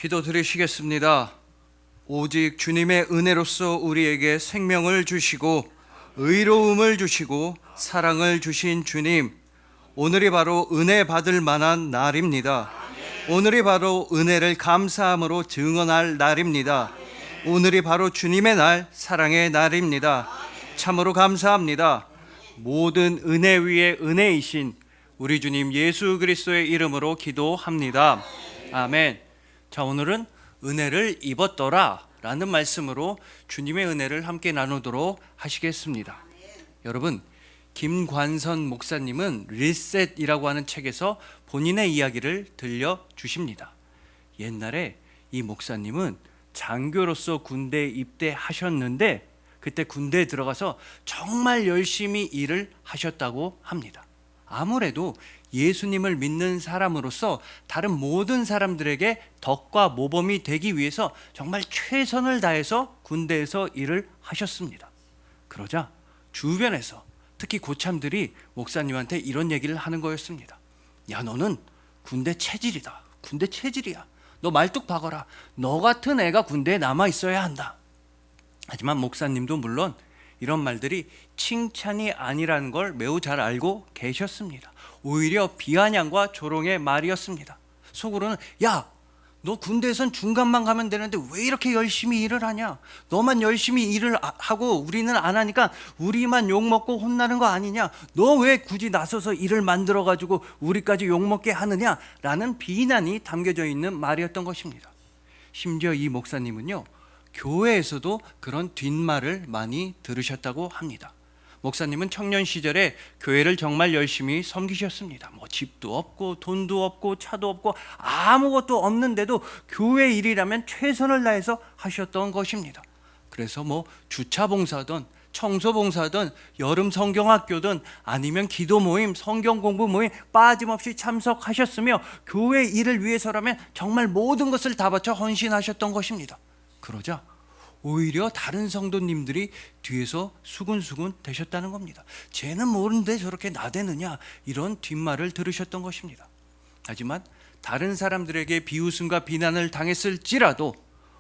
기도드리시겠습니다. 오직 주님의 은혜로서 우리에게 생명을 주시고 의로움을 주시고 사랑을 주신 주님, 오늘이 바로 은혜 받을 만한 날입니다. 오늘이 바로 은혜를 감사함으로 증언할 날입니다. 오늘이 바로 주님의 날, 사랑의 날입니다. 참으로 감사합니다. 모든 은혜 위에 은혜이신 우리 주님 예수 그리스도의 이름으로 기도합니다. 아멘. 자, 오늘은 은혜를 입었더라 라는 말씀으로 주님의 은혜를 함께 나누도록 하시겠습니다. 여러분, 김관선 목사님은 리셋이라고 하는 책에서 본인의 이야기를 들려주십니다. 옛날에 이 목사님은 장교로서 군대에 입대하셨는데 그때 군대에 들어가서 정말 열심히 일을 하셨다고 합니다. 아무래도 예수님을 믿는 사람으로서 다른 모든 사람들에게 덕과 모범이 되기 위해서 정말 최선을 다해서 군대에서 일을 하셨습니다. 그러자 주변에서 특히 고참들이 목사님한테 이런 얘기를 하는 거였습니다. 야, 너는 군대 체질이다. 군대 체질이야. 너 말뚝 박아라. 너 같은 애가 군대에 남아 있어야 한다. 하지만 목사님도 물론 이런 말들이 칭찬이 아니라는 걸 매우 잘 알고 계셨습니다. 오히려 비아냥과 조롱의 말이었습니다. 속으로는 야, 너 군대에선 중간만 가면 되는데 왜 이렇게 열심히 일을 하냐? 너만 열심히 일을 하고 우리는 안 하니까 우리만 욕먹고 혼나는 거 아니냐? 너 왜 굳이 나서서 일을 만들어가지고 우리까지 욕먹게 하느냐? 라는 비난이 담겨져 있는 말이었던 것입니다. 심지어 이 목사님은요, 교회에서도 그런 뒷말을 많이 들으셨다고 합니다. 목사님은 청년 시절에 교회를 정말 열심히 섬기셨습니다. 뭐 집도 없고 돈도 없고 차도 없고 아무것도 없는데도 교회 일이라면 최선을 다해서 하셨던 것입니다. 그래서 뭐 주차 봉사든 청소 봉사든 여름 성경학교든 아니면 기도 모임, 성경 공부 모임 빠짐없이 참석하셨으며 교회 일을 위해서라면 정말 모든 것을 다 바쳐 헌신하셨던 것입니다. 그러자 오히려 다른 성도님들이 뒤에서 수군수군 되셨다는 겁니다. 쟤는 모르는데 저렇게 나대느냐, 이런 뒷말을 들으셨던 것입니다. 하지만 다른 사람들에게 비웃음과 비난을 당했을지라도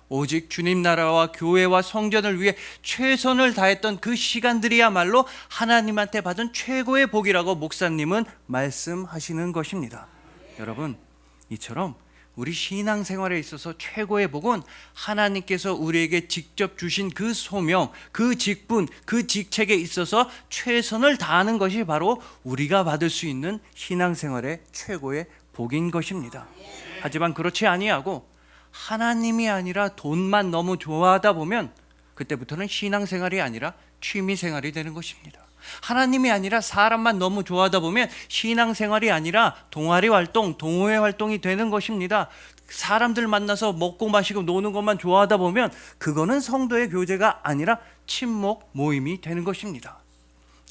오직 주님 나라와 교회와 성전을 위해 최선을 다했던 그 시간들이야말로 하나님한테 받은 최고의 복이라고 목사님은 말씀하시는 것입니다. 여러분, 이처럼 우리 신앙생활에 있어서 최고의 복은 하나님께서 우리에게 직접 주신 그 소명, 그 직분, 그 직책에 있어서 최선을 다하는 것이 바로 우리가 받을 수 있는 신앙생활의 최고의 복인 것입니다. 하지만 그렇지 아니하고 하나님이 아니라 돈만 너무 좋아하다 보면 그때부터는 신앙생활이 아니라 취미생활이 되는 것입니다. 하나님이 아니라 사람만 너무 좋아하다 보면 신앙생활이 아니라 동아리 활동, 동호회 활동이 되는 것입니다. 사람들 만나서 먹고 마시고 노는 것만 좋아하다 보면 그거는 성도의 교제가 아니라 친목 모임이 되는 것입니다.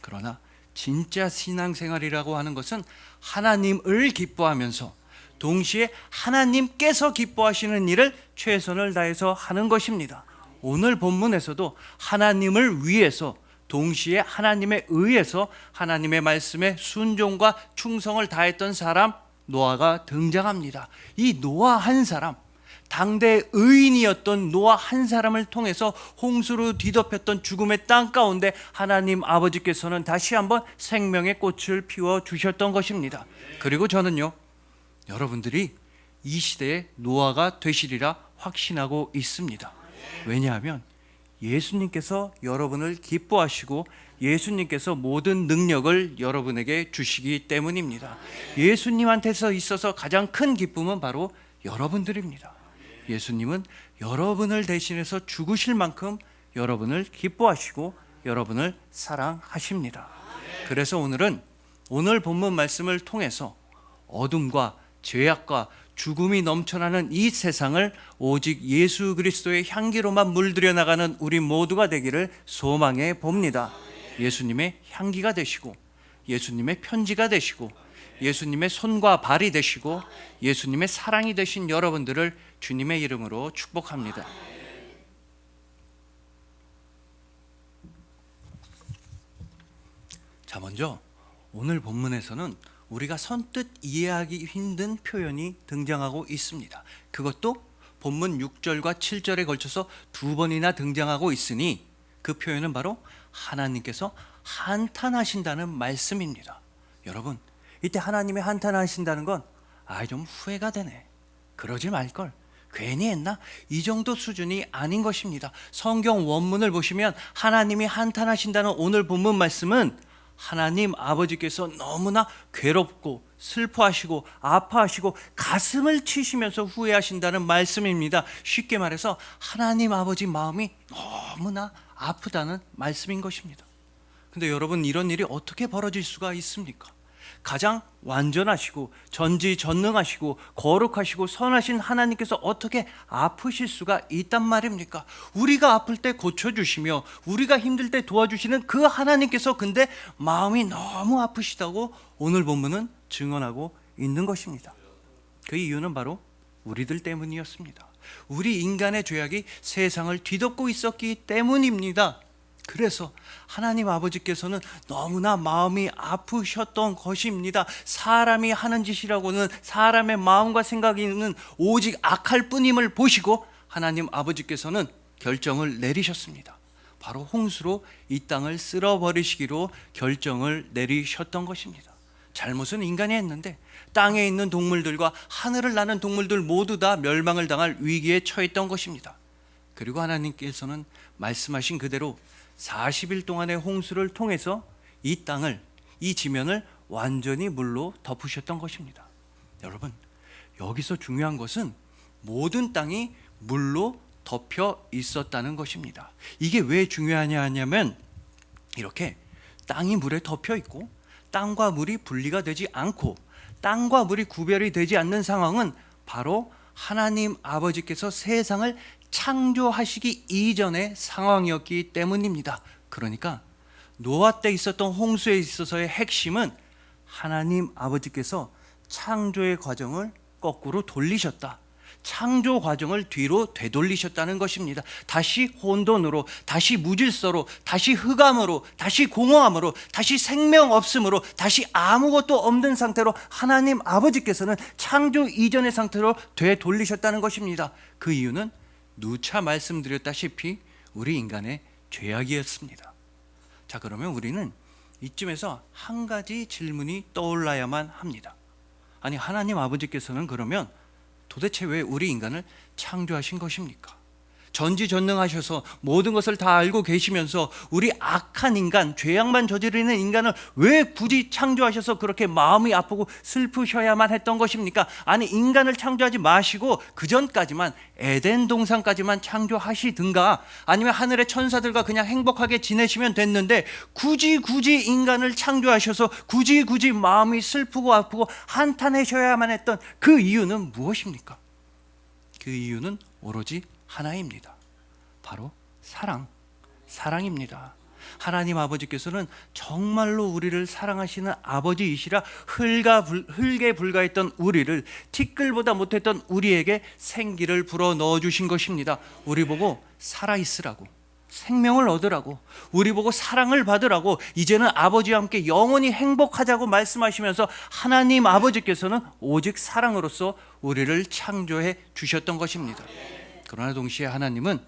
그러나 진짜 신앙생활이라고 하는 것은 하나님을 기뻐하면서 동시에 하나님께서 기뻐하시는 일을 최선을 다해서 하는 것입니다. 오늘 본문에서도 하나님을 위해서 동시에 하나님에 의해서 하나님의 말씀에 순종과 충성을 다했던 사람 노아가 등장합니다. 이 노아 한 사람, 당대 의인이었던 노아 한 사람을 통해서 홍수로 뒤덮였던 죽음의 땅 가운데 하나님 아버지께서는 다시 한번 생명의 꽃을 피워주셨던 것입니다. 그리고 저는요, 여러분들이 이 시대에 노아가 되시리라 확신하고 있습니다. 왜냐하면 예수님께서 여러분을 기뻐하시고 예수님께서 모든 능력을 여러분에게 주시기 때문입니다. 예수님한테서 있어서 가장 큰 기쁨은 바로 여러분들입니다. 예수님은 여러분을 대신해서 죽으실 만큼 여러분을 기뻐하시고 여러분을 사랑하십니다. 그래서 오늘 본문 말씀을 통해서 어둠과 죄악과 죽음이 넘쳐나는 이 세상을 오직 예수 그리스도의 향기로만 물들여 나가는 우리 모두가 되기를 소망해 봅니다. 예수님의 향기가 되시고 예수님의 편지가 되시고 예수님의 손과 발이 되시고 예수님의 사랑이 되신 여러분들을 주님의 이름으로 축복합니다. 자, 먼저 오늘 본문에서는 우리가 선뜻 이해하기 힘든 표현이 등장하고 있습니다. 그것도 본문 6절과 7절에 걸쳐서 두 번이나 등장하고 있으니 그 표현은 바로 하나님께서 한탄하신다는 말씀입니다. 여러분, 이때 하나님이 한탄하신다는 건 좀 후회가 되네, 그러지 말걸, 괜히 했나, 이 정도 수준이 아닌 것입니다. 성경 원문을 보시면 하나님이 한탄하신다는 오늘 본문 말씀은 하나님 아버지께서 너무나 괴롭고 슬퍼하시고 아파하시고 가슴을 치시면서 후회하신다는 말씀입니다. 쉽게 말해서 하나님 아버지 마음이 너무나 아프다는 말씀인 것입니다. 근데 여러분, 이런 일이 어떻게 벌어질 수가 있습니까? 가장 완전하시고 전지전능하시고 거룩하시고 선하신 하나님께서 어떻게 아프실 수가 있단 말입니까? 우리가 아플 때 고쳐주시며 우리가 힘들 때 도와주시는 그 하나님께서 근데 마음이 너무 아프시다고 오늘 본문은 증언하고 있는 것입니다. 그 이유는 바로 우리들 때문이었습니다. 우리 인간의 죄악이 세상을 뒤덮고 있었기 때문입니다. 그래서 하나님 아버지께서는 너무나 마음이 아프셨던 것입니다. 사람이 하는 짓이라고는, 사람의 마음과 생각에는 오직 악할 뿐임을 보시고 하나님 아버지께서는 결정을 내리셨습니다. 바로 홍수로 이 땅을 쓸어버리시기로 결정을 내리셨던 것입니다. 잘못은 인간이 했는데 땅에 있는 동물들과 하늘을 나는 동물들 모두 다 멸망을 당할 위기에 처했던 것입니다. 그리고 하나님께서는 말씀하신 그대로 40일 동안의 홍수를 통해서 이 땅을, 이 지면을 완전히 물로 덮으셨던 것입니다. 여러분, 여기서 중요한 것은 모든 땅이 물로 덮여 있었다는 것입니다. 이게 왜 중요하냐 하냐면, 이렇게 땅이 물에 덮여 있고 땅과 물이 분리가 되지 않고 땅과 물이 구별이 되지 않는 상황은 바로 하나님 아버지께서 세상을 창조하시기 이전의 상황이었기 때문입니다. 그러니까 노아 때 있었던 홍수에 있어서의 핵심은 하나님 아버지께서 창조의 과정을 거꾸로 돌리셨다, 창조 과정을 뒤로 되돌리셨다는 것입니다. 다시 혼돈으로, 다시 무질서로, 다시 흑암으로, 다시 공허함으로, 다시 생명 없음으로, 다시 아무것도 없는 상태로 하나님 아버지께서는 창조 이전의 상태로 되돌리셨다는 것입니다. 그 이유는 누차 말씀드렸다시피 우리 인간의 죄악이었습니다. 자, 그러면 우리는 이쯤에서 한 가지 질문이 떠올라야만 합니다. 아니, 하나님 아버지께서는 그러면 도대체 왜 우리 인간을 창조하신 것입니까? 전지전능하셔서 모든 것을 다 알고 계시면서 우리 악한 인간, 죄악만 저지르는 인간을 왜 굳이 창조하셔서 그렇게 마음이 아프고 슬프셔야만 했던 것입니까? 아니, 인간을 창조하지 마시고 그 전까지만, 에덴 동산까지만 창조하시든가, 아니면 하늘의 천사들과 그냥 행복하게 지내시면 됐는데 굳이 인간을 창조하셔서 굳이 마음이 슬프고 아프고 한탄하셔야만 했던 그 이유는 무엇입니까? 그 이유는 오로지 하나입니다. 바로 사랑입니다. 하나님 아버지께서는 정말로 우리를 사랑하시는 아버지이시라 흙에 불과했던 우리를, 티끌보다 못했던 우리에게 생기를 불어 넣어주신 것입니다. 우리 보고 살아있으라고, 생명을 얻으라고, 우리 보고 사랑을 받으라고, 이제는 아버지와 함께 영원히 행복하자고 말씀하시면서 하나님 아버지께서는 오직 사랑으로서 우리를 창조해 주셨던 것입니다. 그러나 동시에 하나님은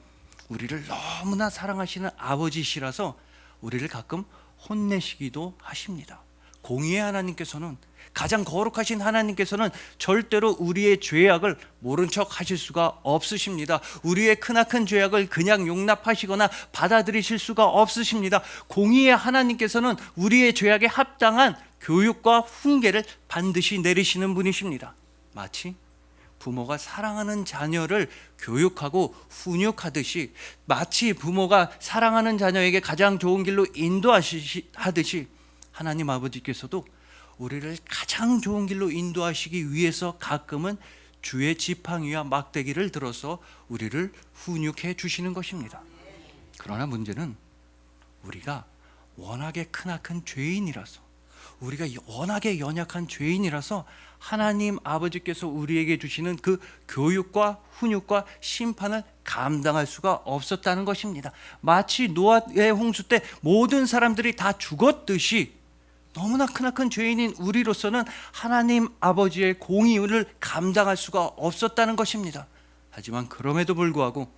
우리를 너무나 사랑하시는 아버지시라서 우리를 가끔 혼내시기도 하십니다. 공의의 하나님께서는, 가장 거룩하신 하나님께서는 절대로 우리의 죄악을 모른 척 하실 수가 없으십니다. 우리의 크나큰 죄악을 그냥 용납하시거나 받아들이실 수가 없으십니다. 공의의 하나님께서는 우리의 죄악에 합당한 교육과 훈계를 반드시 내리시는 분이십니다. 마치 부모가 사랑하는 자녀를 교육하고 훈육하듯이, 마치 부모가 사랑하는 자녀에게 가장 좋은 길로 인도하듯이 하나님 아버지께서도 우리를 가장 좋은 길로 인도하시기 위해서 가끔은 주의 지팡이와 막대기를 들어서 우리를 훈육해 주시는 것입니다. 그러나 문제는 우리가 워낙에 크나큰 죄인이라서, 우리가 워낙에 연약한 죄인이라서 하나님 아버지께서 우리에게 주시는 그 교육과 훈육과 심판을 감당할 수가 없었다는 것입니다. 마치 노아의 홍수 때 모든 사람들이 다 죽었듯이 너무나 크나큰 죄인인 우리로서는 하나님 아버지의 공의를 감당할 수가 없었다는 것입니다. 하지만 그럼에도 불구하고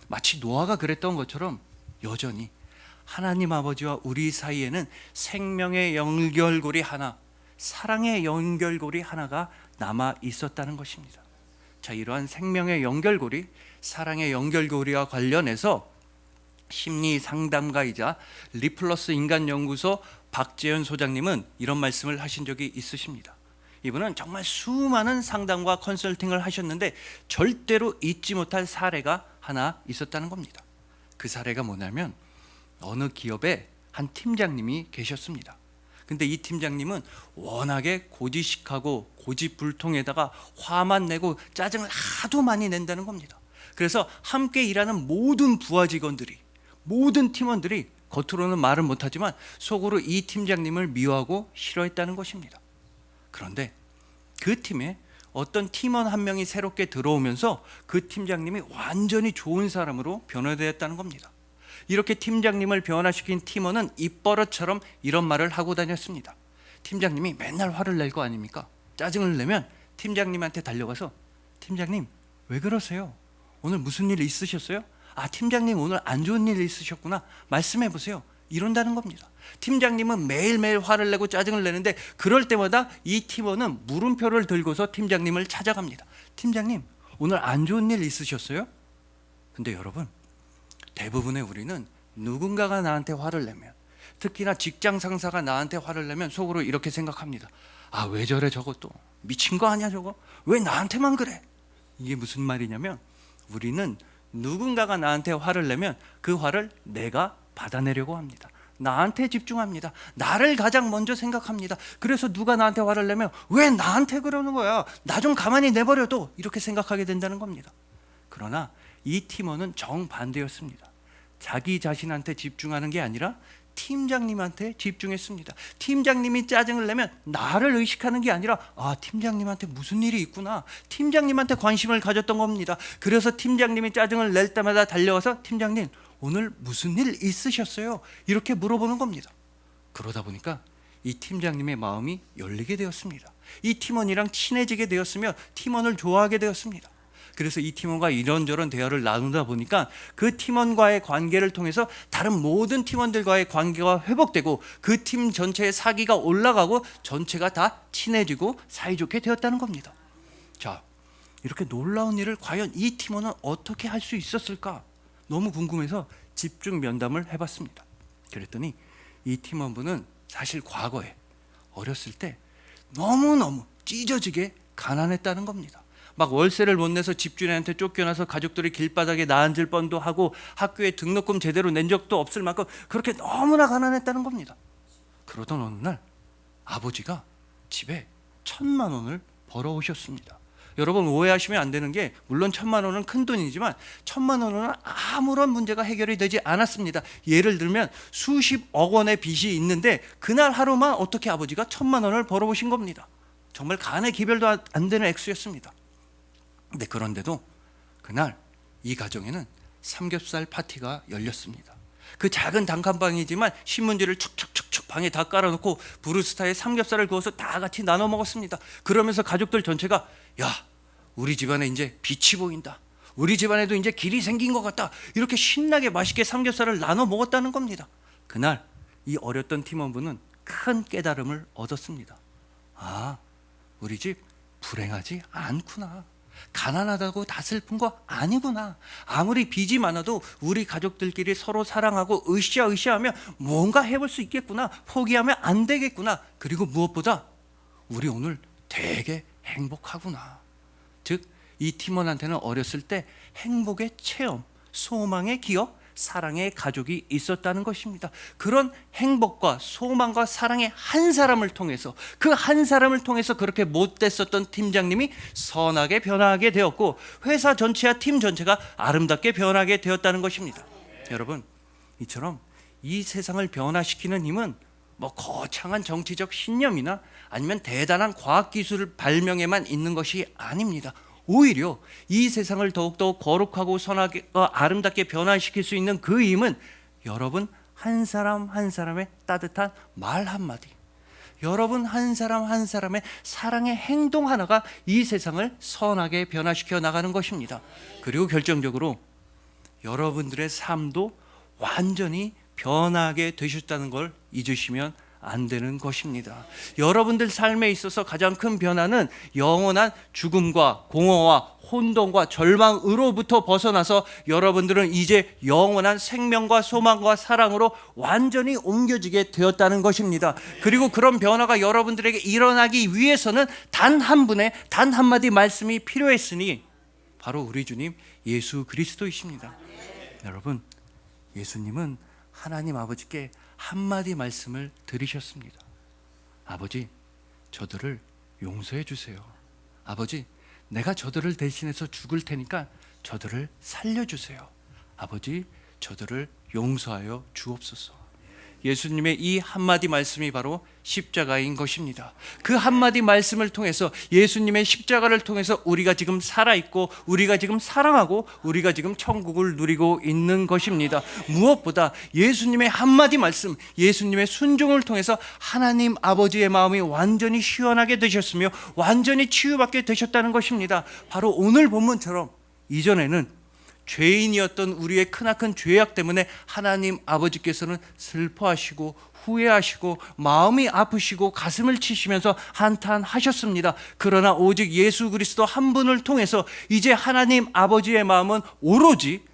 마치 노아가 그랬던 것처럼 여전히 하나님 아버지와 우리 사이에는 생명의 연결고리 하나, 사랑의 연결고리 하나가 남아 있었다는 것입니다. 자, 이러한 생명의 연결고리, 사랑의 연결고리와 관련해서 심리 상담가이자 리플러스 인간연구소 박재현 소장님은 이런 말씀을 하신 적이 있으십니다. 이분은 정말 수많은 상담과 컨설팅을 하셨는데 절대로 잊지 못할 사례가 하나 있었다는 겁니다. 그 사례가 뭐냐면 어느 기업에 한 팀장님이 계셨습니다. 근데 이 팀장님은 워낙에 고지식하고 고집불통에다가 화만 내고 짜증을 하도 많이 낸다는 겁니다. 그래서 함께 일하는 모든 부하 직원들이, 모든 팀원들이 겉으로는 말은 못하지만 속으로 이 팀장님을 미워하고 싫어했다는 것입니다. 그런데 그 팀에 어떤 팀원 한 명이 새롭게 들어오면서 그 팀장님이 완전히 좋은 사람으로 변화되었다는 겁니다. 이렇게 팀장님을 변화시킨 팀원은 입버릇처럼 이런 말을 하고 다녔습니다. 팀장님이 맨날 화를 낼 거 아닙니까? 짜증을 내면 팀장님한테 달려가서 팀장님 왜 그러세요? 오늘 무슨 일 있으셨어요? 아, 팀장님 오늘 안 좋은 일 있으셨구나. 말씀해 보세요. 이런다는 겁니다. 팀장님은 매일매일 화를 내고 짜증을 내는데 그럴 때마다 이 팀원은 물음표를 들고서 팀장님을 찾아갑니다. 팀장님 오늘 안 좋은 일 있으셨어요? 근데 여러분, 대부분의 우리는 누군가가 나한테 화를 내면, 특히나 직장 상사가 나한테 화를 내면 속으로 이렇게 생각합니다. 아, 왜 저래 저것도. 미친 거 아니야 저거? 왜 나한테만 그래? 이게 무슨 말이냐면 우리는 누군가가 나한테 화를 내면 그 화를 내가 받아내려고 합니다. 나한테 집중합니다. 나를 가장 먼저 생각합니다. 그래서 누가 나한테 화를 내면 왜 나한테 그러는 거야? 나 좀 가만히 내버려둬. 이렇게 생각하게 된다는 겁니다. 그러나 이 팀원은 정반대였습니다. 자기 자신한테 집중하는 게 아니라 팀장님한테 집중했습니다. 팀장님이 짜증을 내면 나를 의식하는 게 아니라 아, 팀장님한테 무슨 일이 있구나. 팀장님한테 관심을 가졌던 겁니다. 그래서 팀장님이 짜증을 낼 때마다 달려와서 팀장님 오늘 무슨 일 있으셨어요? 이렇게 물어보는 겁니다. 그러다 보니까 이 팀장님의 마음이 열리게 되었습니다. 이 팀원이랑 친해지게 되었으며 팀원을 좋아하게 되었습니다. 그래서 이 팀원과 이런저런 대화를 나누다 보니까 그 팀원과의 관계를 통해서 다른 모든 팀원들과의 관계가 회복되고 그 팀 전체의 사기가 올라가고 전체가 다 친해지고 사이좋게 되었다는 겁니다. 자, 이렇게 놀라운 일을 과연 이 팀원은 어떻게 할 수 있었을까? 너무 궁금해서 집중 면담을 해봤습니다. 그랬더니 이 팀원분은 사실 과거에 어렸을 때 너무너무 찢어지게 가난했다는 겁니다. 막 월세를 못 내서 집주인한테 쫓겨나서 가족들이 길바닥에 나앉을 뻔도 하고 학교에 등록금 제대로 낸 적도 없을 만큼 그렇게 너무나 가난했다는 겁니다. 그러던 어느 날 아버지가 집에 1,000만 원을 벌어오셨습니다. 여러분 오해하시면 안 되는 게 물론 1,000만 원은 큰 돈이지만 1,000만 원은 아무런 문제가 해결이 되지 않았습니다. 예를 들면 수십억 원의 빚이 있는데 그날 하루만 어떻게 아버지가 1,000만 원을 벌어오신 겁니다. 정말 간의 기별도 안 되는 액수였습니다. 근데 그런데도 그날 이 가정에는 삼겹살 파티가 열렸습니다. 그 작은 단칸방이지만 신문지를 축축축축 방에 다 깔아놓고 브루스타에 삼겹살을 구워서 다 같이 나눠 먹었습니다. 그러면서 가족들 전체가 야, 우리 집안에 이제 빛이 보인다. 우리 집안에도 이제 길이 생긴 것 같다. 이렇게 신나게 맛있게 삼겹살을 나눠 먹었다는 겁니다. 그날 이 어렸던 팀원분은 큰 깨달음을 얻었습니다. 아, 우리 집 불행하지 않구나. 가난하다고 다 슬픈 거 아니구나. 아무리 빚이 많아도 우리 가족들끼리 서로 사랑하고 으쌰으쌰하면 뭔가 해볼 수 있겠구나. 포기하면 안 되겠구나. 그리고 무엇보다 우리 오늘 되게 행복하구나. 즉, 이 팀원한테는 어렸을 때 행복의 체험, 소망의 기억, 사랑의 가족이 있었다는 것입니다. 그런 행복과 소망과 사랑의 한 사람을 통해서, 그 한 사람을 통해서 그렇게 못됐었던 팀장님이 선하게 변화하게 되었고 회사 전체와 팀 전체가 아름답게 변하게 되었다는 것입니다. 여러분, 이처럼 이 세상을 변화시키는 힘은 뭐 거창한 정치적 신념이나 아니면 대단한 과학기술 발명에만 있는 것이 아닙니다. 오히려 이 세상을 더욱더 거룩하고 선하게 아름답게 변화시킬 수 있는 그 힘은 여러분 한 사람 한 사람의 따뜻한 말 한마디, 여러분 한 사람 한 사람의 사랑의 행동 하나가 이 세상을 선하게 변화시켜 나가는 것입니다. 그리고 결정적으로 여러분들의 삶도 완전히 변하게 되셨다는 걸 잊으시면 안 되는 것입니다. 여러분들 삶에 있어서 가장 큰 변화는 영원한 죽음과 공허와 혼돈과 절망으로부터 벗어나서 여러분들은 이제 영원한 생명과 소망과 사랑으로 완전히 옮겨지게 되었다는 것입니다. 그리고 그런 변화가 여러분들에게 일어나기 위해서는 단 한 분의 단 한마디 말씀이 필요했으니 바로 우리 주님 예수 그리스도이십니다. 여러분, 예수님은 하나님 아버지께 한마디 말씀을 드리셨습니다. 아버지, 저들을 용서해 주세요. 아버지, 내가 저들을 대신해서 죽을 테니까 저들을 살려주세요. 아버지, 저들을 용서하여 주옵소서. 예수님의 이 한마디 말씀이 바로 십자가인 것입니다. 그 한마디 말씀을 통해서, 예수님의 십자가를 통해서 우리가 지금 살아있고, 우리가 지금 사랑하고, 우리가 지금 천국을 누리고 있는 것입니다. 무엇보다 예수님의 한마디 말씀, 예수님의 순종을 통해서 하나님 아버지의 마음이 완전히 시원하게 되셨으며 완전히 치유받게 되셨다는 것입니다. 바로 오늘 본문처럼 이전에는 죄인이었던 우리의 크나큰 죄악 때문에 하나님 아버지께서는 슬퍼하시고 후회하시고 마음이 아프시고 가슴을 치시면서 한탄하셨습니다. 그러나 오직 예수 그리스도 한 분을 통해서 이제 하나님 아버지의 마음은 오로지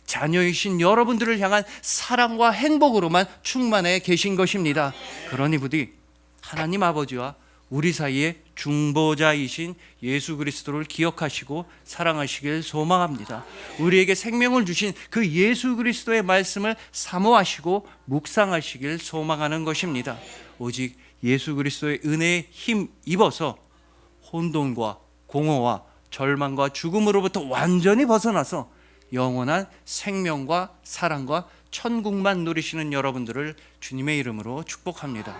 자녀이신 여러분들을 향한 사랑과 행복으로만 충만해 계신 것입니다. 그러니 부디 하나님 아버지와 우리 사이에 중보자이신 예수 그리스도를 기억하시고 사랑하시길 소망합니다. 우리에게 생명을 주신 그 예수 그리스도의 말씀을 사모하시고 묵상하시길 소망하는 것입니다. 오직 예수 그리스도의 은혜에 힘 입어서 혼돈과 공허와 절망과 죽음으로부터 완전히 벗어나서 영원한 생명과 사랑과 천국만 누리시는 여러분들을 주님의 이름으로 축복합니다.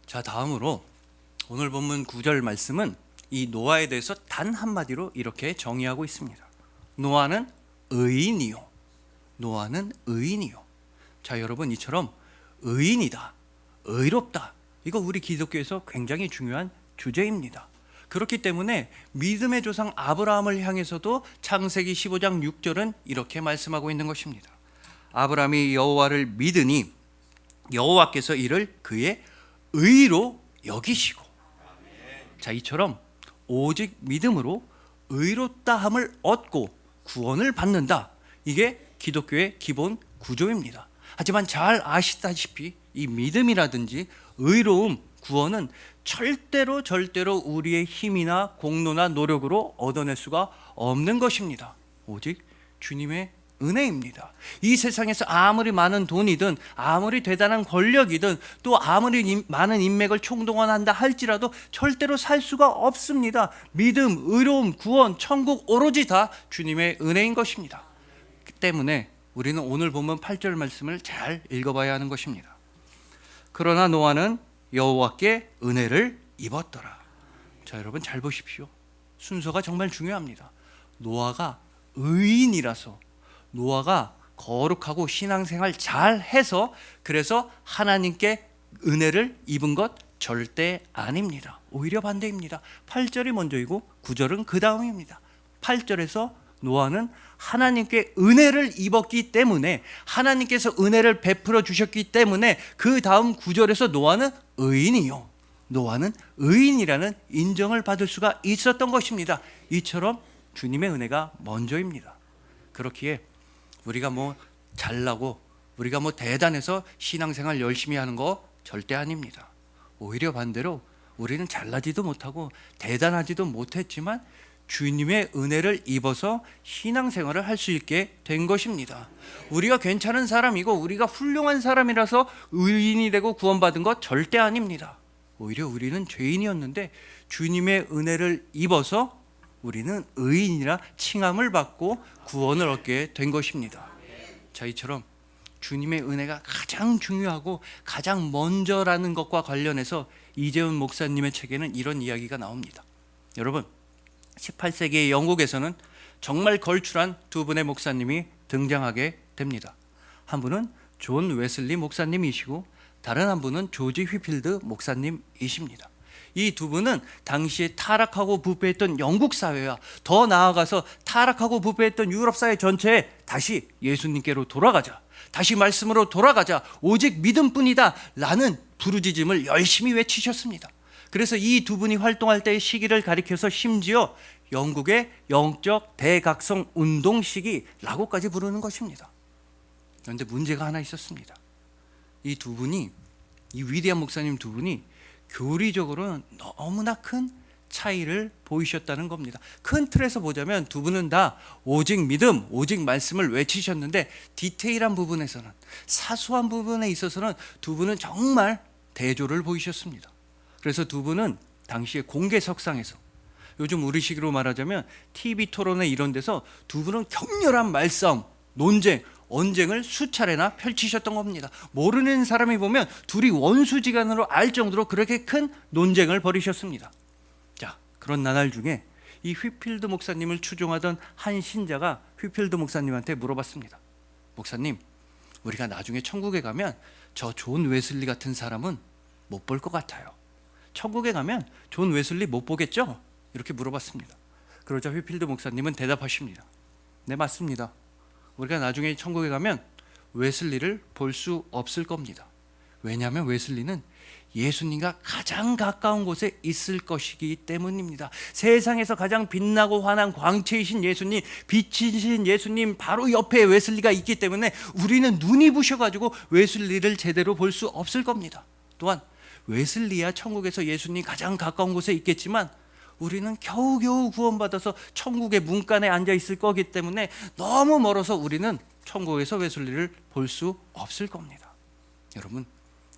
자, 다음으로 오늘 본문 9절 말씀은 이 노아에 대해서 단 한마디로 이렇게 정의하고 있습니다. 노아는 의인이요. 노아는 의인이요. 자, 여러분, 이처럼 의인이다, 의롭다, 이거 우리 기독교에서 굉장히 중요한 주제입니다. 그렇기 때문에 믿음의 조상 아브라함을 향해서도 창세기 15장 6절은 이렇게 말씀하고 있는 것입니다. 아브라함이 여호와를 믿으니 여호와께서 이를 그의 의로 여기시고. 자, 이처럼 오직 믿음으로 의롭다함을 얻고 구원을 받는다. 이게 기독교의 기본 구조입니다. 하지만 잘 아시다시피 이 믿음이라든지 의로움, 구원은 절대로 우리의 힘이나 공로나 노력으로 얻어낼 수가 없는 것입니다. 오직 주님의 은혜입니다. 이 세상에서 아무리 많은 돈이든 아무리 대단한 권력이든 또 아무리 많은 인맥을 총동원한다 할지라도 절대로 살 수가 없습니다. 믿음, 의로움, 구원, 천국 오로지 다 주님의 은혜인 것입니다. 그 때문에 우리는 오늘 본문 8절 말씀을 잘 읽어봐야 하는 것입니다. 그러나 노아는 여호와께 은혜를 입었더라. 자, 여러분 잘 보십시오. 순서가 정말 중요합니다. 노아가 의인이라서, 노아가 거룩하고 신앙생활 잘 해서 그래서 하나님께 은혜를 입은 것 절대 아닙니다. 오히려 반대입니다. 8절이 먼저이고 9절은 그 다음입니다. 8절에서 노아는 하나님께 은혜를 입었기 때문에, 하나님께서 은혜를 베풀어 주셨기 때문에 그 다음 9절에서 노아는 의인이요, 노아는 의인이라는 인정을 받을 수가 있었던 것입니다. 이처럼 주님의 은혜가 먼저입니다. 그렇기에 우리가 뭐 잘나고 우리가 뭐 대단해서 신앙생활 열심히 하는 거 절대 아닙니다. 오히려 반대로 우리는 잘나지도 못하고 대단하지도 못했지만 주님의 은혜를 입어서 신앙생활을 할 수 있게 된 것입니다. 우리가 괜찮은 사람이고 우리가 훌륭한 사람이라서 의인이 되고 구원받은 것 절대 아닙니다. 오히려 우리는 죄인이었는데 주님의 은혜를 입어서 우리는 의인이라 칭함을 받고 구원을 얻게 된 것입니다. 자, 이처럼 주님의 은혜가 가장 중요하고 가장 먼저라는 것과 관련해서 이재훈 목사님의 책에는 이런 이야기가 나옵니다. 여러분, 18세기의 영국에서는 정말 걸출한 두 분의 목사님이 등장하게 됩니다. 한 분은 존 웨슬리 목사님이시고 다른 한 분은 조지 휘필드 목사님이십니다. 이 두 분은 당시에 타락하고 부패했던 영국 사회와 더 나아가서 타락하고 부패했던 유럽 사회 전체에 다시 예수님께로 돌아가자, 다시 말씀으로 돌아가자, 오직 믿음뿐이다 라는 부르짖음을 열심히 외치셨습니다. 그래서 이 두 분이 활동할 때의 시기를 가리켜서 심지어 영국의 영적 대각성 운동 시기라고까지 부르는 것입니다. 그런데 문제가 하나 있었습니다. 이 두 분이, 이 위대한 목사님 두 분이 교리적으로는 너무나 큰 차이를 보이셨다는 겁니다. 큰 틀에서 보자면 두 분은 다 오직 믿음, 오직 말씀을 외치셨는데 디테일한 부분에서는, 사소한 부분에 있어서는 두 분은 정말 대조를 보이셨습니다. 그래서 두 분은 당시에 공개석상에서, 요즘 우리식으로 말하자면 TV 토론회 이런 데서 두 분은 격렬한 말싸움, 논쟁, 언쟁을 수차례나 펼치셨던 겁니다. 모르는 사람이 보면 둘이 원수지간으로 알 정도로 그렇게 큰 논쟁을 벌이셨습니다. 자, 그런 나날 중에 이 휘필드 목사님을 추종하던 한 신자가 휘필드 목사님한테 물어봤습니다. 목사님, 우리가 나중에 천국에 가면 저 존 웨슬리 같은 사람은 못 볼 것 같아요. 천국에 가면 존 웨슬리 못 보겠죠? 이렇게 물어봤습니다. 그러자 휘필드 목사님은 대답하십니다. 네, 맞습니다. 우리가 나중에 천국에 가면 웨슬리를 볼 수 없을 겁니다. 왜냐하면 웨슬리는 예수님과 가장 가까운 곳에 있을 것이기 때문입니다. 세상에서 가장 빛나고 환한 광채이신 예수님, 빛이신 예수님 바로 옆에 웨슬리가 있기 때문에 우리는 눈이 부셔가지고 웨슬리를 제대로 볼 수 없을 겁니다. 또한 웨슬리야 천국에서 예수님 가장 가까운 곳에 있겠지만 우리는 겨우겨우 구원받아서 천국의 문간에 앉아 있을 거기 때문에 너무 멀어서 우리는 천국에서 웨슬리를 볼 수 없을 겁니다. 여러분,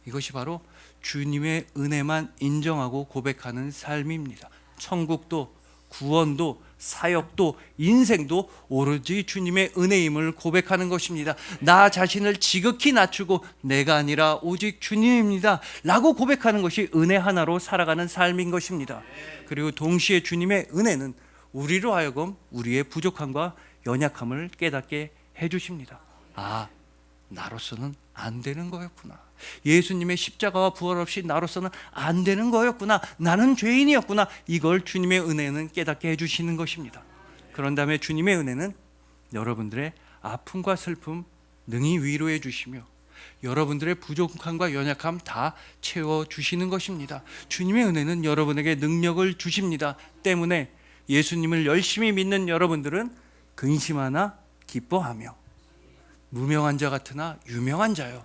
이것이 바로 주님의 은혜만 인정하고 고백하는 삶입니다. 천국도 구원도 사역도 인생도 오로지 주님의 은혜임을 고백하는 것입니다. 나 자신을 지극히 낮추고 내가 아니라 오직 주님입니다 라고 고백하는 것이 은혜 하나로 살아가는 삶인 것입니다. 그리고 동시에 주님의 은혜는 우리로 하여금 우리의 부족함과 연약함을 깨닫게 해주십니다. 아, 나로서는 안 되는 거였구나. 예수님의 십자가와 부활 없이 나로서는 안 되는 거였구나. 나는 죄인이었구나. 이걸 주님의 은혜는 깨닫게 해주시는 것입니다. 그런 다음에 주님의 은혜는 여러분들의 아픔과 슬픔 능히 위로해 주시며 여러분들의 부족함과 연약함 다 채워주시는 것입니다. 주님의 은혜는 여러분에게 능력을 주십니다. 때문에 예수님을 열심히 믿는 여러분들은 근심하나 기뻐하며 무명한 자 같으나 유명한 자요,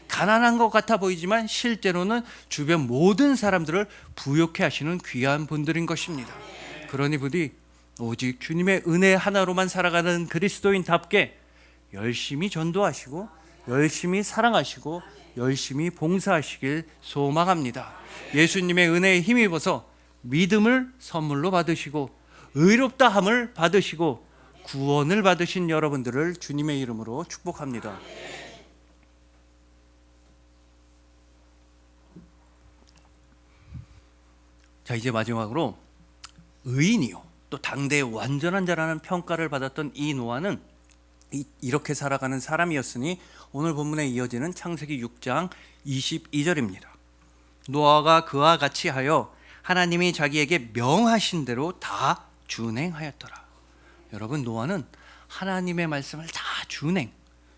가난한 것 같아 보이지만 실제로는 주변 모든 사람들을 부욕해 하시는 귀한 분들인 것입니다. 그러니 부디 오직 주님의 은혜 하나로만 살아가는 그리스도인답게 열심히 전도하시고 열심히 사랑하시고 열심히 봉사하시길 소망합니다. 예수님의 은혜에 힘입어서 믿음을 선물로 받으시고 의롭다함을 받으시고 구원을 받으신 여러분들을 주님의 이름으로 축복합니다. 자, 이제 마지막으로 의인이요 또 당대의 완전한 자라는 평가를 받았던 이 노아는 이렇게 살아가는 사람이었으니 오늘 본문에 이어지는 창세기 6장 22절입니다. 노아가 그와 같이 하여 하나님이 자기에게 명하신 대로 다 준행하였더라. 여러분, 노아는 하나님의 말씀을 다 준행,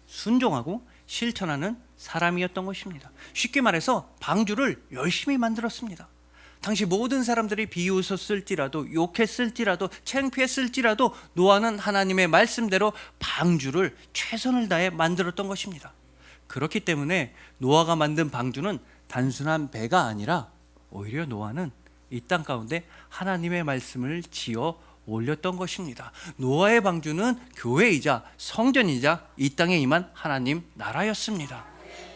순종하고 실천하는 사람이었던 것입니다. 쉽게 말해서 방주를 열심히 만들었습니다. 당시 모든 사람들이 비웃었을지라도 욕했을지라도 창피했을지라도 노아는 하나님의 말씀대로 방주를 최선을 다해 만들었던 것입니다. 그렇기 때문에 노아가 만든 방주는 단순한 배가 아니라 오히려 노아는 이 땅 가운데 하나님의 말씀을 지어 올렸던 것입니다. 노아의 방주는 교회이자 성전이자 이 땅에 임한 하나님 나라였습니다.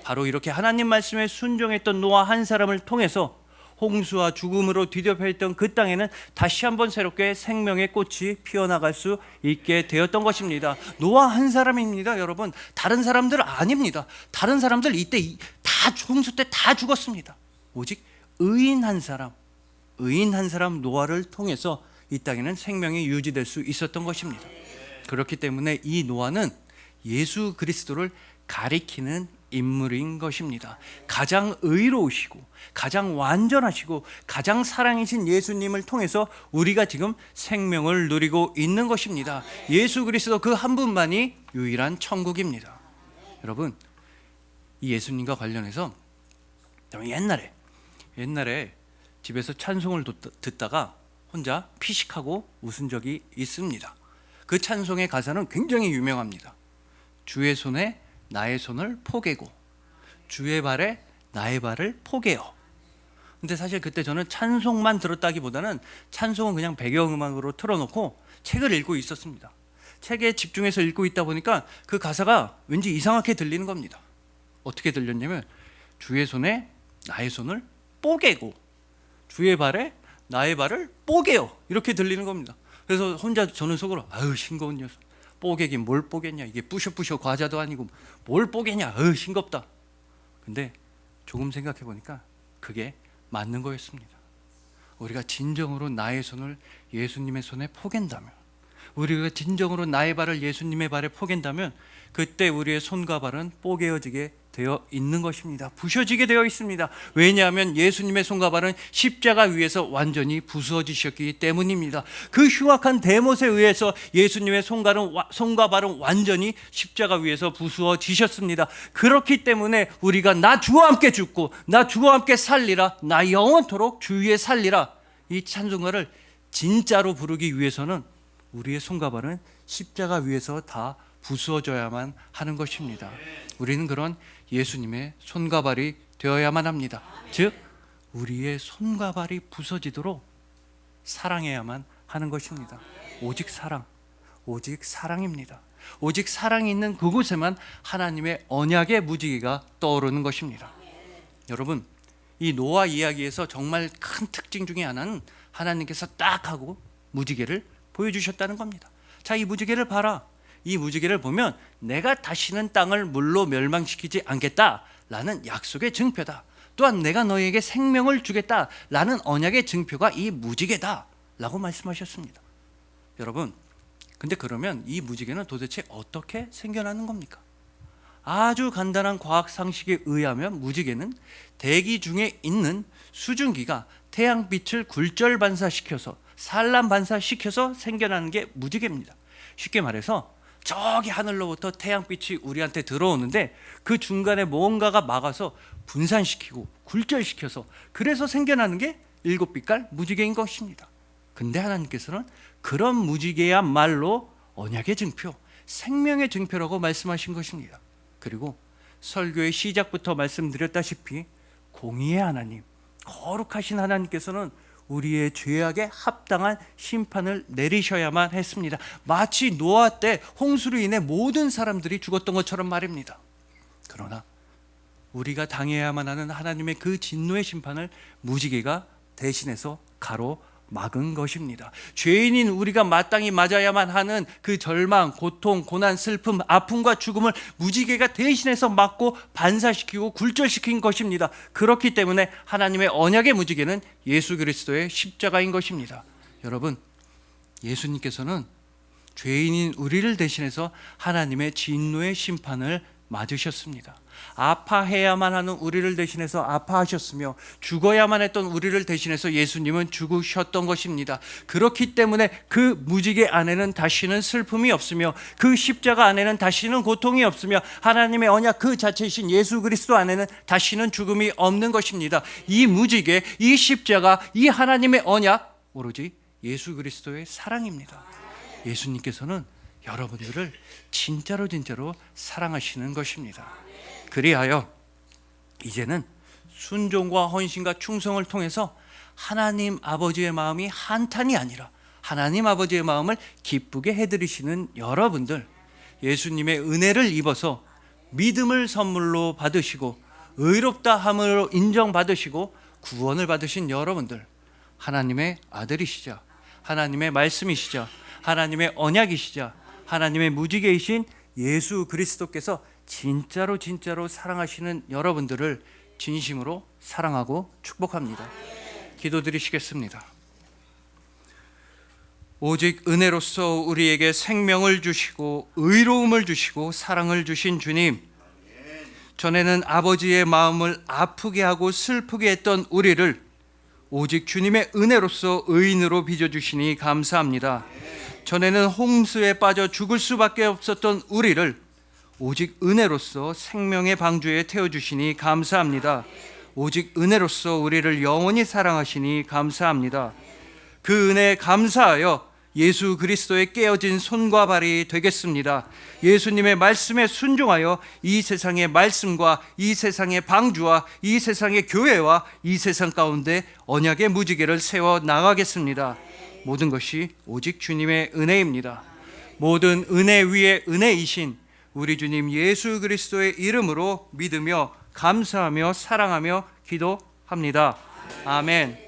바로 이렇게 하나님 말씀에 순종했던 노아 한 사람을 통해서 홍수와 죽음으로 뒤덮여 있던 그 땅에는 다시 한번 새롭게 생명의 꽃이 피어나갈 수 있게 되었던 것입니다. 노아 한 사람입니다. 여러분, 다른 사람들 아닙니다. 다른 사람들 이때 다 홍수 때 다 죽었습니다. 오직 의인 한 사람 노아를 통해서 이 땅에는 생명이 유지될 수 있었던 것입니다. 그렇기 때문에 이 노아는 예수 그리스도를 가리키는 인물인 것입니다. 가장 의로우시고 가장 완전하시고 가장 사랑이신 예수님을 통해서 우리가 지금 생명을 누리고 있는 것입니다. 예수 그리스도 그 한 분만이 유일한 천국입니다. 여러분, 이 예수님과 관련해서 옛날에 집에서 찬송을 듣다가 혼자 피식하고 웃은 적이 있습니다. 그 찬송의 가사는 굉장히 유명합니다. 주의 손에 나의 손을 포개고 주의 발에 나의 발을 포개어. 근데 사실 그때 저는 찬송만 들었다기보다는 찬송은 그냥 배경음악으로 틀어놓고 책을 읽고 있었습니다. 책에 집중해서 읽고 있다 보니까 그 가사가 왠지 이상하게 들리는 겁니다. 어떻게 들렸냐면 주의 손에 나의 손을 뽀개고 주의 발에 나의 발을 뽀개요, 이렇게 들리는 겁니다. 그래서 혼자 저는 속으로 아유 싱거운 녀석, 뽀개긴 뭘 뽀겠냐, 이게 뿌셔뿌셔 과자도 아니고 뭘 뽀개냐, 아유 싱겁다. 근데 조금 생각해 보니까 그게 맞는 거였습니다. 우리가 진정으로 나의 손을 예수님의 손에 포갠다면, 우리가 진정으로 나의 발을 예수님의 발에 포갠다면 그때 우리의 손과 발은 뽀개어지게 되어 있는 것입니다. 부셔지게 되어 있습니다. 왜냐하면 예수님의 손과 발은 십자가 위에서 완전히 부서지셨기 때문입니다. 그 흉악한 대못에 의해서 예수님의 손과 발은 완전히 십자가 위에서 부서지셨습니다. 그렇기 때문에 우리가 나 주와 함께 죽고 나 주와 함께 살리라, 나 영원토록 주 위에 살리라, 이 찬송가를 진짜로 부르기 위해서는 우리의 손과 발은 십자가 위에서 다 부수어져야만 하는 것입니다. 우리는 그런 예수님의 손과 발이 되어야만 합니다. 즉 우리의 손과 발이 부서지도록 사랑해야만 하는 것입니다. 오직 사랑입니다. 오직 사랑이 있는 그곳에만 하나님의 언약의 무지개가 떠오르는 것입니다. 여러분, 이 노아 이야기에서 정말 큰 특징 중에 하나는 하나님께서 딱 하고 무지개를 보여주셨다는 겁니다. 자, 이 무지개를 봐라. 이 무지개를 보면 내가 다시는 땅을 물로 멸망시키지 않겠다라는 약속의 증표다. 또한 내가 너희에게 생명을 주겠다라는 언약의 증표가 이 무지개다라고 말씀하셨습니다. 여러분, 근데 그러면 이 무지개는 도대체 어떻게 생겨나는 겁니까? 아주 간단한 과학 상식에 의하면 무지개는 대기 중에 있는 수증기가 태양빛을 굴절 반사시켜서 산란 반사시켜서 생겨나는 게 무지개입니다. 쉽게 말해서 저기 하늘로부터 태양빛이 우리한테 들어오는데 그 중간에 뭔가가 막아서 분산시키고 굴절시켜서 그래서 생겨나는 게 7빛깔 무지개인 것입니다. 근데 하나님께서는 그런 무지개야말로 언약의 증표, 생명의 증표라고 말씀하신 것입니다. 그리고 설교의 시작부터 말씀드렸다시피 공의의 하나님, 거룩하신 하나님께서는 우리의 죄악에 합당한 심판을 내리셔야만 했습니다. 마치 노아 때 홍수로 인해 모든 사람들이 죽었던 것처럼 말입니다. 그러나 우리가 당해야만 하는 하나님의 그 진노의 심판을 무지개가 대신해서 가로막은 것입니다. 죄인인 우리가 마땅히 맞아야만 하는 그 절망, 고통, 고난, 슬픔, 아픔과 죽음을 무지개가 대신해서 막고 반사시키고 굴절시킨 것입니다. 그렇기 때문에 하나님의 언약의 무지개는 예수 그리스도의 십자가인 것입니다. 여러분, 예수님께서는 죄인인 우리를 대신해서 하나님의 진노의 심판을 맞으셨습니다. 아파해야만 하는 우리를 대신해서 아파하셨으며 죽어야만 했던 우리를 대신해서 예수님은 죽으셨던 것입니다. 그렇기 때문에 그 무지개 안에는 다시는 슬픔이 없으며 그 십자가 안에는 다시는 고통이 없으며 하나님의 언약 그 자체이신 예수 그리스도 안에는 다시는 죽음이 없는 것입니다. 이 무지개, 이 십자가, 이 하나님의 언약, 오로지 예수 그리스도의 사랑입니다. 예수님께서는 여러분들을 진짜로 사랑하시는 것입니다. 그리하여 이제는 순종과 헌신과 충성을 통해서 하나님 아버지의 마음이 한탄이 아니라 하나님 아버지의 마음을 기쁘게 해드리시는 여러분들, 예수님의 은혜를 입어서 믿음을 선물로 받으시고 의롭다 함으로 인정받으시고 구원을 받으신 여러분들, 하나님의 아들이시자, 하나님의 말씀이시자, 하나님의 언약이시자, 하나님의 무지개이신 예수 그리스도께서 진짜로 사랑하시는 여러분들을 진심으로 사랑하고 축복합니다. 기도드리시겠습니다. 오직 은혜로서 우리에게 생명을 주시고 의로움을 주시고 사랑을 주신 주님, 전에는 아버지의 마음을 아프게 하고 슬프게 했던 우리를 오직 주님의 은혜로서 의인으로 빚어주시니 감사합니다. 전에는 홍수에 빠져 죽을 수밖에 없었던 우리를 오직 은혜로서 생명의 방주에 태워주시니 감사합니다. 오직 은혜로서 우리를 영원히 사랑하시니 감사합니다. 그 은혜에 감사하여 예수 그리스도의 깨어진 손과 발이 되겠습니다. 예수님의 말씀에 순종하여 이 세상의 말씀과 이 세상의 방주와 이 세상의 교회와 이 세상 가운데 언약의 무지개를 세워 나가겠습니다. 모든 것이 오직 주님의 은혜입니다. 모든 은혜 위에 은혜이신 우리 주님 예수 그리스도의 이름으로 믿으며 감사하며 사랑하며 기도합니다. 아멘.